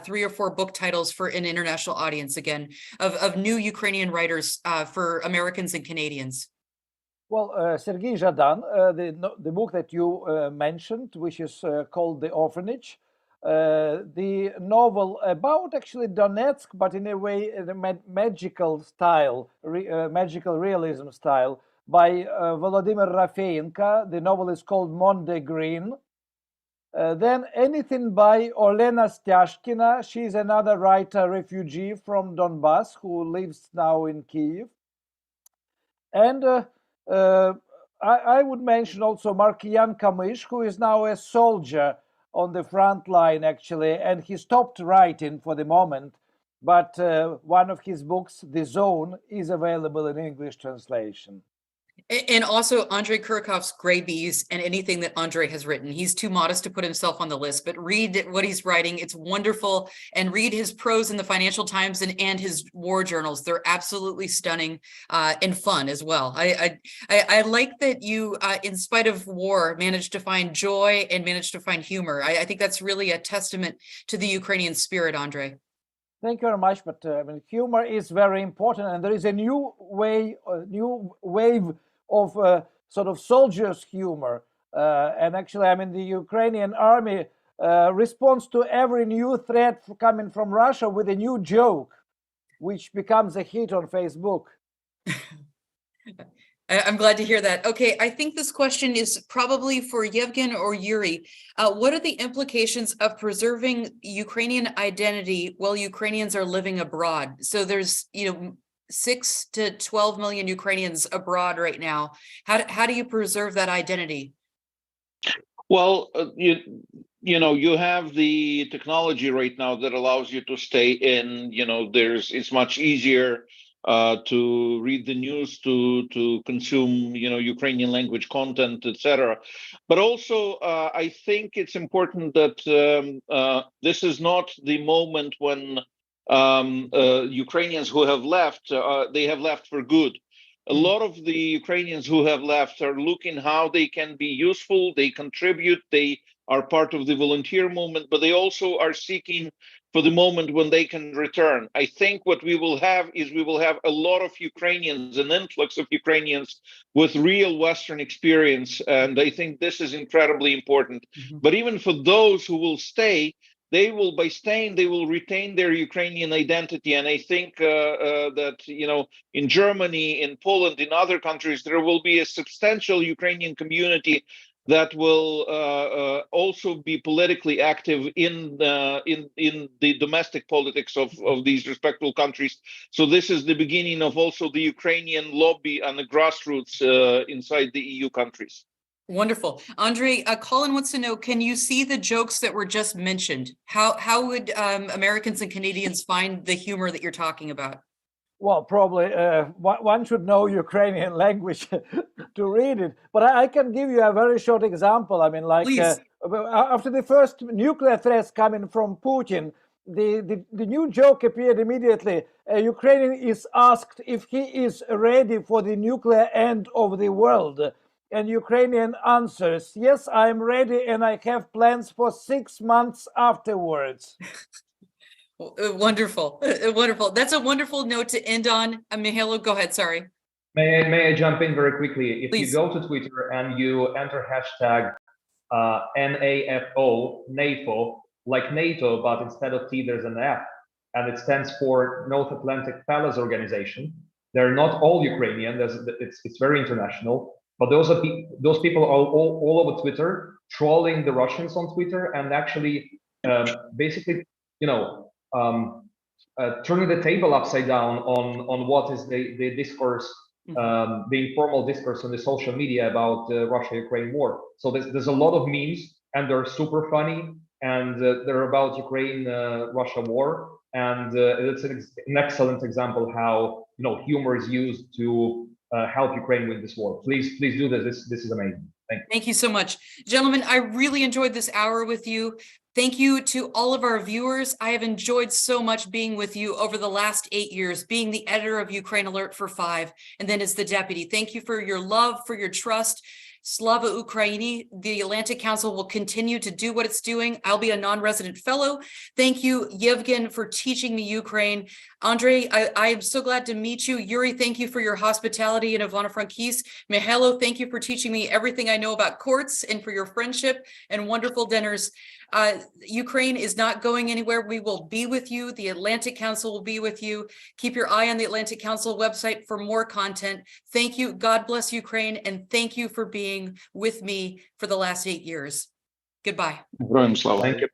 3 or 4 book titles for an international audience again of new Ukrainian writers for Americans and Canadians? Well, Sergei Zhadan, the book that you mentioned, which is called The Orphanage, the novel about actually Donetsk, but in a way, in a magical style, magical realism style, by Volodymyr Rafeenko. The novel is called Monde Green. Then anything by Olena Styashkina. She's another writer, refugee from Donbass, who lives now in Kyiv. And I would mention also Markian Kamish, who is now a soldier on the front line, actually, and he stopped writing for the moment. But one of his books, The Zone, is available in English translation. And also Andrei Kurkov's Gray Bees and anything that Andrei has written. He's too modest to put himself on the list, but read what he's writing. It's wonderful. And read his prose in the Financial Times and his war journals. They're absolutely stunning and fun as well. I like that you, in spite of war, managed to find joy and managed to find humor. I think that's really a testament to the Ukrainian spirit, Andrei. Thank you very much. But I mean, humor is very important, and there is a new wave of sort of soldiers' humor. And actually, I mean, the Ukrainian army responds to every new threat coming from Russia with a new joke, which becomes a hit on Facebook. I'm glad to hear that. Okay, I think this question is probably for Yevgen or Yuri. What are the implications of preserving Ukrainian identity while Ukrainians are living abroad? So there's, 6 to 12 million Ukrainians abroad right now. How do you preserve that identity? Well, you have the technology right now that allows you to stay in. It's much easier to read the news, to consume, Ukrainian language content, etc. But also, I think it's important that this is not the moment when Ukrainians who have left, they have left for good. A lot of the Ukrainians who have left are looking how they can be useful, they contribute, they are part of the volunteer movement, but they also are seeking for the moment when they can return. I think what we will have is we will have a lot of Ukrainians, an influx of Ukrainians with real Western experience. And I think this is incredibly important. But even for those who will stay, by staying, they will retain their Ukrainian identity. And I think that, in Germany, in Poland, in other countries, there will be a substantial Ukrainian community that will also be politically active in the domestic politics of these respectable countries. So this is the beginning of also the Ukrainian lobby and the grassroots inside the EU countries. Wonderful. Andrei, Colin wants to know, can you see the jokes that were just mentioned? How would Americans and Canadians find the humor that you're talking about? Well, probably one should know Ukrainian language to read it. But I can give you a very short example. I mean, like after the first nuclear threats coming from Putin, the new joke appeared immediately. A Ukrainian is asked if he is ready for the nuclear end of the world. And Ukrainian answers, yes, I'm ready and I have plans for 6 months afterwards. Wonderful. Wonderful. That's a wonderful note to end on. Mihailo, go ahead. Sorry. May I jump in very quickly? If Please. You go to Twitter and you enter hashtag NAFO, like NATO, but instead of T, there's an F, and it stands for North Atlantic Palace Organization. They're not all Ukrainian. It's very international. But those people are all over Twitter, trolling the Russians on Twitter, and actually, basically, turning the table upside down on what is the discourse, the informal discourse on the social media about the Russia-Ukraine war. So there's a lot of memes, and they're super funny, and they're about Ukraine-Russia war, and it's an excellent example how humor is used to help Ukraine win this war. Please do this. This is amazing. Thank you so much. Gentlemen, I really enjoyed this hour with you. Thank you to all of our viewers. I have enjoyed so much being with you over the last 8 years, being the editor of Ukraine Alert for 5, and then as the deputy. Thank you for your love, for your trust. Slava Ukraini. The Atlantic Council will continue to do what it's doing. I'll be a non-resident fellow. Thank you, Yevgen, for teaching me Ukraine. Andrei, I am so glad to meet you. Yuri, thank you for your hospitality in Ivano-Frankivsk. Mihailo, thank you for teaching me everything I know about courts and for your friendship and wonderful dinners. Ukraine is not going anywhere. We will be with you. The Atlantic Council will be with you. Keep your eye on the Atlantic Council website for more content. Thank you. God bless Ukraine. And thank you for being with me for the last 8 years. Goodbye. Thank you.